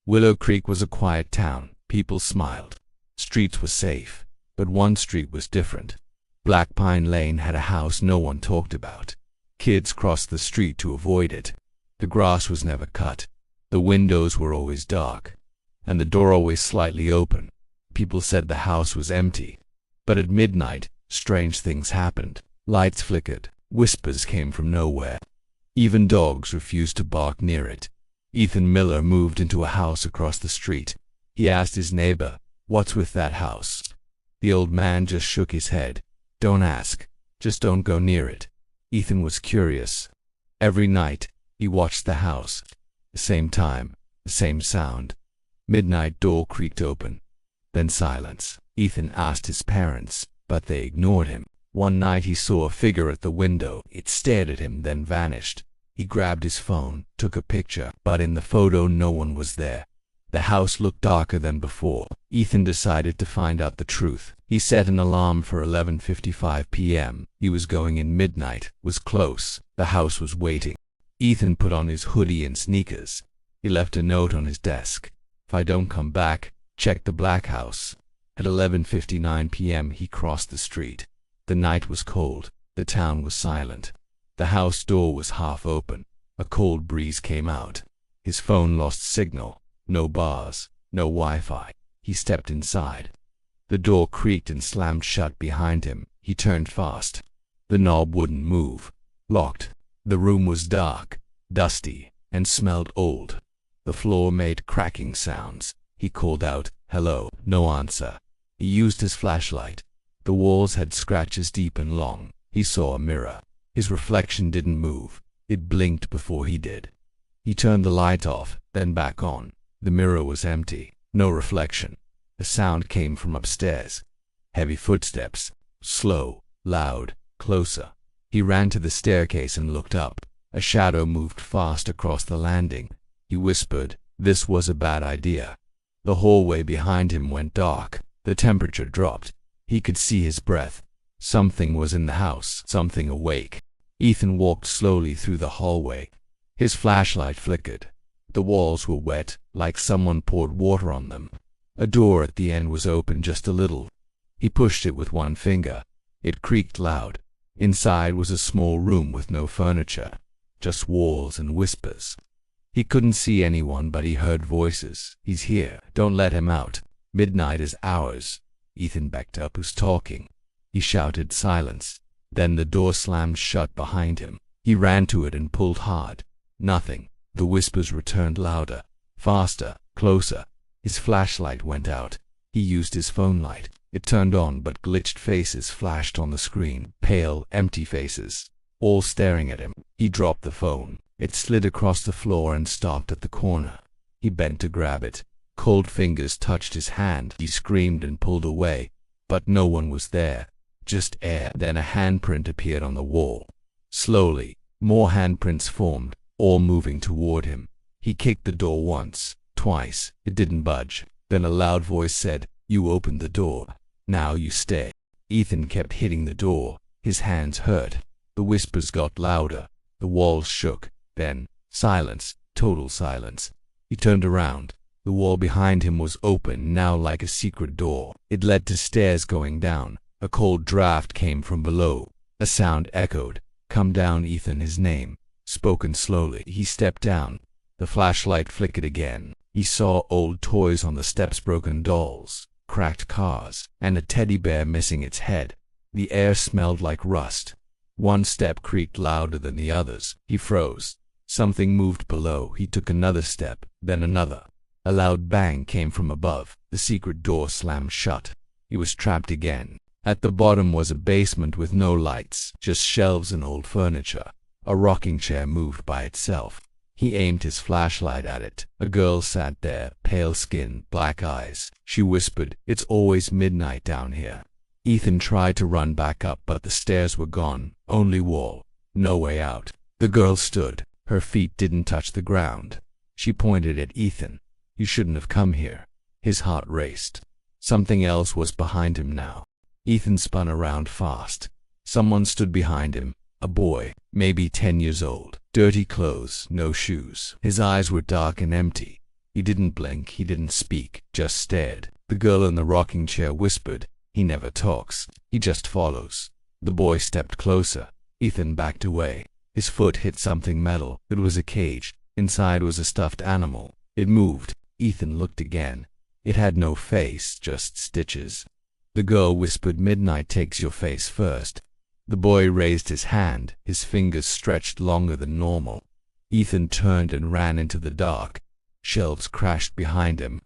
Willow Creek was a quiet town. People smiled. Streets were safe, but one street was different. Black Pine Lane had a house no one talked about. Kids crossed the street to avoid it. The grass was never cut. The windows were always dark, and the door always slightly open. People said the house was empty. But at midnight, strange things happened. Lights flickered. Whispers came from nowhere. Even dogs refused to bark near it. Ethan Miller moved into a house across the street. He asked his neighbor, "What's with that house?" The old man just shook his head. "Don't ask. Just don't go near it." Ethan was curious. Every night, he watched the house. The same time, the same sound. Midnight door creaked open. Then silence. Ethan asked his parents, but they ignored him. One night he saw a figure at the window. It stared at him, then vanished. He grabbed his phone, took a picture, but in the photo no one was there. The house looked darker than before. Ethan decided to find out the truth. He set an alarm for 11:55 p.m. He was going in. Midnight was close. The house was waiting. Ethan put on his hoodie and sneakers. He left a note on his desk. "If I don't come back, check the black house." At 11:59 p.m. he crossed the street. The night was cold. The town was silent. The house door was half open. A cold breeze came out. His phone lost signal. No bars, no Wi-Fi. He stepped inside. The door creaked and slammed shut behind him. He turned fast. The knob wouldn't move. Locked. The room was dark, dusty, and smelled old. The floor made cracking sounds. He called out, "Hello." No answer. He used his flashlight. The walls had scratches deep and long. He saw a mirror. His reflection didn't move. It blinked before he did. He turned the light off, then back on. The mirror was empty. No reflection. The sound came from upstairs. Heavy footsteps. Slow, loud, closer. He ran to the staircase and looked up. A shadow moved fast across the landing. He whispered, "This was a bad idea." The hallway behind him went dark. The temperature dropped. He could see his breath. Something was in the house, something awake. Ethan walked slowly through the hallway. His flashlight flickered. The walls were wet, like someone poured water on them. A door at the end was open just a little. He pushed it with one finger. It creaked loud. Inside was a small room with no furniture, just walls and whispers. He couldn't see anyone, but he heard voices. "He's here. Don't let him out. Midnight is ours." Ethan backed up. "Who's talking?" He shouted. Silence. Then the door slammed shut behind him. He ran to it and pulled hard. Nothing. The whispers returned louder, faster, closer. His flashlight went out. He used his phone light. It turned on, but glitched faces flashed on the screen. Pale, empty faces, all staring at him. He dropped the phone. It slid across the floor and stopped at the corner. He bent to grab it. Cold fingers touched his hand. He screamed and pulled away, but no one was there. Just air. Then a handprint appeared on the wall. Slowly, more handprints formed, all moving toward him. He kicked the door once, twice. It didn't budge. Then a loud voice said, "You opened the door. Now you stay." Ethan kept hitting the door. His hands hurt. The whispers got louder. The walls shook. Then, silence, total silence. He turned around. The wall behind him was open now, like a secret door. It led to stairs going down. A cold draft came from below. A sound echoed. "Come down, Ethan." His name, spoken slowly. He stepped down. The flashlight flickered again. He saw old toys on the steps, broken dolls, cracked cars, and a teddy bear missing its head. The air smelled like rust. One step creaked louder than the others. He froze. Something moved below. He took another step, then another. A loud bang came from above. The secret door slammed shut. He was trapped again. At the bottom was a basement with no lights, just shelves and old furniture. A rocking chair moved by itself. He aimed his flashlight at it. A girl sat there, pale skin, black eyes. She whispered, "It's always midnight down here." Ethan tried to run back up, but the stairs were gone. Only wall. No way out. The girl stood. Her feet didn't touch the ground. She pointed at Ethan. "You shouldn't have come here." His heart raced. Something else was behind him now. Ethan spun around fast. Someone stood behind him. A boy, maybe 10 years old. Dirty clothes, no shoes. His eyes were dark and empty. He He didn't blink, he didn't speak, just stared. The girl in the rocking chair whispered, "He never talks, he just follows." The boy stepped closer. Ethan backed away. His foot hit something metal. It was a cage. Inside was a stuffed animal. It moved. Ethan looked again. It had no face, just stitches. The girl whispered, "Midnight takes your face first." The boy raised his hand. His fingers stretched longer than normal. Ethan turned and ran into the dark. Shelves crashed behind him.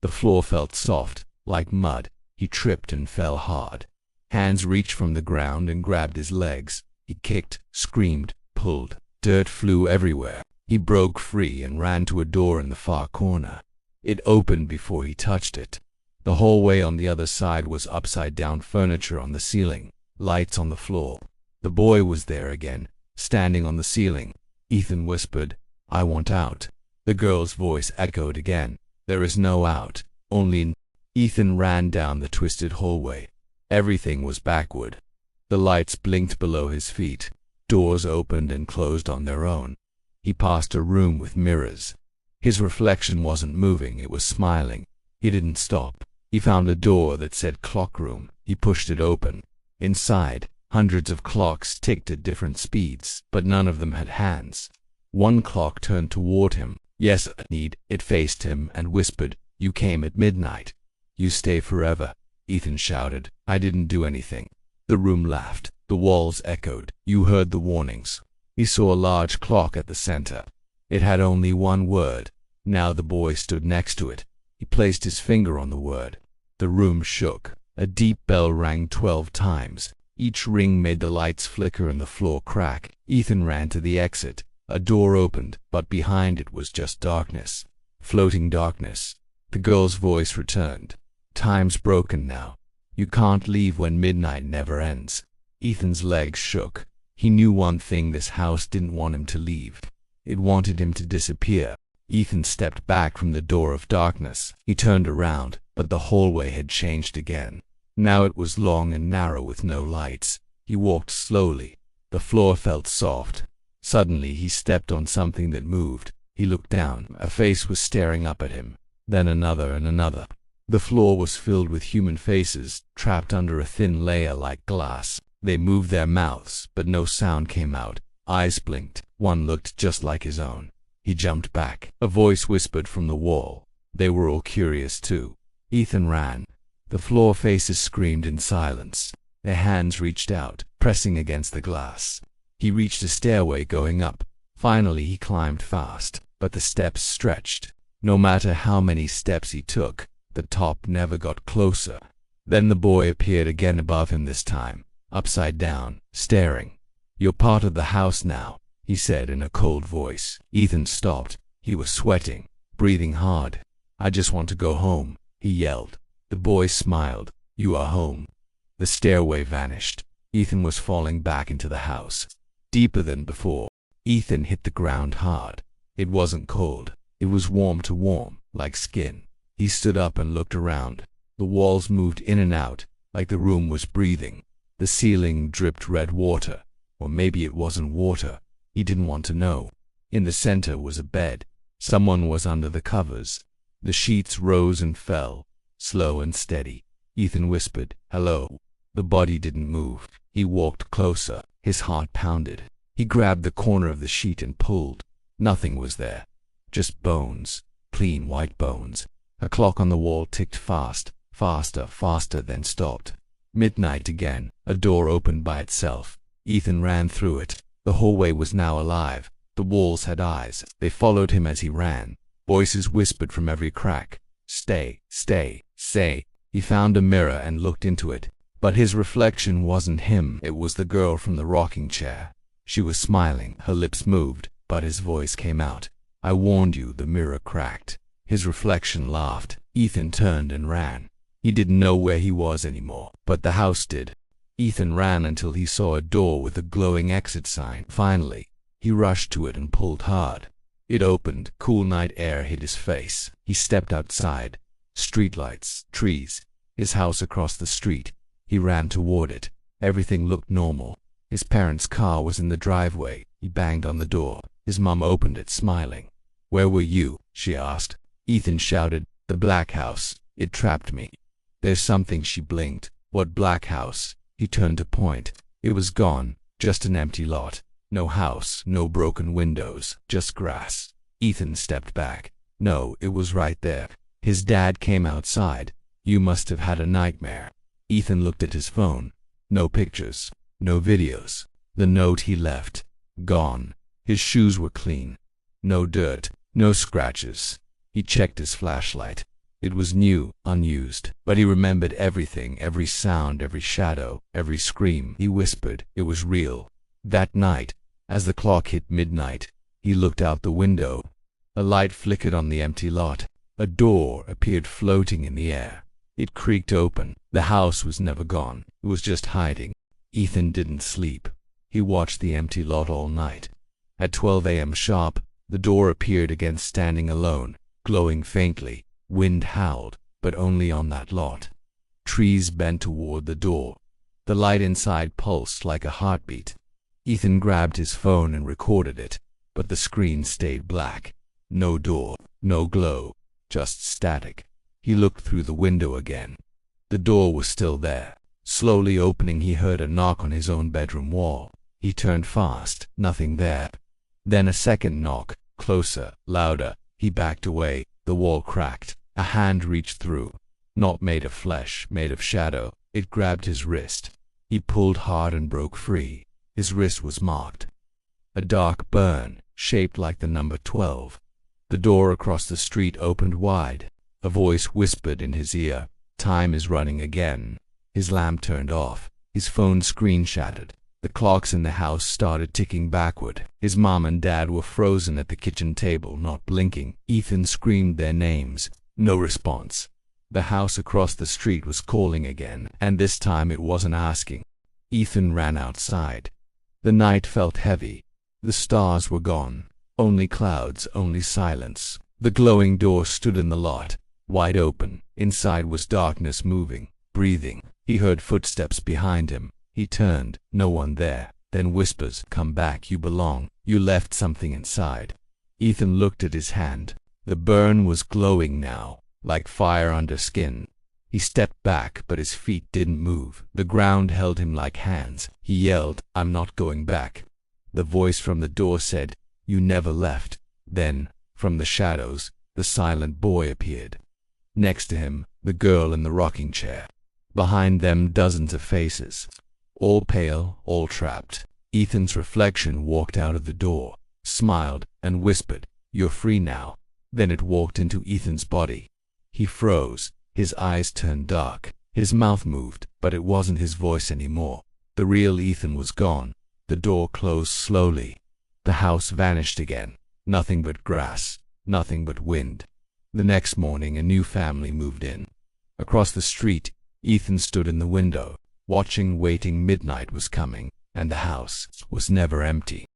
The floor felt soft, like mud. He tripped and fell hard. Hands reached from the ground and grabbed his legs. He kicked, screamed, pulled. Dirt flew everywhere. He broke free and ran to a door in the far corner. It opened before he touched it. The hallway on the other side was upside-down furniture on the ceiling, lights on the floor. The boy was there again, standing on the ceiling. Ethan whispered, "I want out." The girl's voice echoed again, "There is no out, only in." Ethan ran down the twisted hallway. Everything was backward. The lights blinked below his feet. Doors opened and closed on their own. He passed a room with mirrors. His reflection wasn't moving, it was smiling. He didn't stop. He found a door that said clock room. He pushed it open. Inside, hundreds of clocks ticked at different speeds, but none of them had hands. One clock turned toward him. Yes, indeed, it faced him and whispered, "You came at midnight. You stay forever." Ethan shouted, "I didn't do anything." The room laughed. The walls echoed. "You heard the warnings." He saw a large clock at the center. It had only one word. Now the boy stood next to it. He placed his finger on the word. The room shook. A deep bell rang 12 times. Each ring made the lights flicker and the floor crack. Ethan ran to the exit. A door opened, but behind it was just darkness. Floating darkness. The girl's voice returned. "Time's broken now. You can't leave when midnight never ends." Ethan's legs shook. He knew one thing: this house didn't want him to leave. It wanted him to disappear. Ethan stepped back from the door of darkness. He turned around, but the hallway had changed again. Now it was long and narrow with no lights. He walked slowly. The floor felt soft. Suddenly he stepped on something that moved. He looked down. A face was staring up at him. Then another and another. The floor was filled with human faces, trapped under a thin layer like glass. They moved their mouths, but no sound came out. Eyes blinked. One looked just like his own. He jumped back. A voice whispered from the wall. They were all curious too. Ethan ran. The floor faces screamed in silence. Their hands reached out, pressing against the glass. He reached a stairway going up. Finally he climbed fast, but the steps stretched. No matter how many steps he took, the top never got closer. Then the boy appeared again above him, this time, upside down, staring. "You're part of the house now," he said in a cold voice. Ethan stopped. He was sweating, breathing hard. "I just want to go home," he yelled. The boy smiled. "You are home." The stairway vanished. Ethan was falling back into the house, deeper than before. Ethan hit the ground hard. It wasn't cold. It was warm to warm, like skin. He stood up and looked around. The walls moved in and out, like the room was breathing. The ceiling dripped red water. Or maybe it wasn't water. He didn't want to know. In the center was a bed. Someone was under the covers. The sheets rose and fell, slow and steady. Ethan whispered, "Hello." The body didn't move. He walked closer. His heart pounded. He grabbed the corner of the sheet and pulled. Nothing was there. Just bones. Clean white bones. A clock on the wall ticked fast, faster, faster, then stopped. Midnight again. A door opened by itself. Ethan ran through it. The hallway was now alive. The walls had eyes. They followed him as he ran. Voices whispered from every crack. "Stay, stay, stay." He found a mirror and looked into it. But his reflection wasn't him. It was the girl from the rocking chair. She was smiling. Her lips moved, but his voice came out. "I warned you." The mirror cracked. His reflection laughed. Ethan turned and ran. He didn't know where he was anymore, but the house did. Ethan ran until he saw a door with a glowing exit sign. Finally, he rushed to it and pulled hard. It opened. Cool night air hit his face. He stepped outside. Streetlights, trees, his house across the street. He ran toward it. Everything looked normal. His parents' car was in the driveway. He banged on the door. His mom opened it, smiling. "Where were you?" she asked. Ethan shouted, "The black house. It trapped me." "There's something," she blinked. "What black house?" He turned to point. It was gone, just an empty lot. No house, no broken windows, just grass. Ethan stepped back. No, it was right there. His dad came outside. "You must have had a nightmare." Ethan looked at his phone. No pictures, no videos. The note he left, gone. His shoes were clean. No dirt, no scratches. He checked his flashlight. It was new, unused, but he remembered everything, every sound, every shadow, every scream. He whispered, it was real. That night, as the clock hit midnight, he looked out the window. A light flickered on the empty lot. A door appeared floating in the air. It creaked open. The house was never gone. It was just hiding. Ethan didn't sleep. He watched the empty lot all night. At 12 a.m. sharp, the door appeared again, standing alone, glowing faintly. Wind howled, but only on that lot. Trees bent toward the door. The light inside pulsed like a heartbeat. Ethan grabbed his phone and recorded it, but the screen stayed black. No door, no glow, just static. He looked through the window again. The door was still there. Slowly opening, he heard a knock on his own bedroom wall. He turned fast, nothing there. Then a second knock, closer, louder. He backed away. The wall cracked. A hand reached through. Not made of flesh, made of shadow. It grabbed his wrist. He pulled hard and broke free. His wrist was marked. A dark burn, shaped like the number 12. The door across the street opened wide. A voice whispered in his ear, "Time is running again." His lamp turned off. His phone screen shattered. The clocks in the house started ticking backward. His mom and dad were frozen at the kitchen table, not blinking. Ethan screamed their names. No response. The house across the street was calling again, and this time it wasn't asking. Ethan ran outside. The night felt heavy. The stars were gone. Only clouds, only silence. The glowing door stood in the lot, wide open. Inside was darkness, moving, breathing. He heard footsteps behind him. He turned. No one there. Then whispers, "Come back, you belong. You left something inside." Ethan looked at his hand. The burn was glowing now, like fire under skin. He stepped back, but his feet didn't move. The ground held him like hands. He yelled, "I'm not going back." The voice from the door said, "You never left." Then, from the shadows, the silent boy appeared. Next to him, the girl in the rocking chair. Behind them, dozens of faces. All pale, all trapped. Ethan's reflection walked out of the door, smiled, and whispered, "You're free now." Then it walked into Ethan's body. He froze. His eyes turned dark. His mouth moved, but it wasn't his voice anymore. The real Ethan was gone. The door closed slowly. The house vanished again. Nothing but grass. Nothing but wind. The next morning, a new family moved in. Across the street, Ethan stood in the window, watching, waiting. Midnight was coming, and the house was never empty.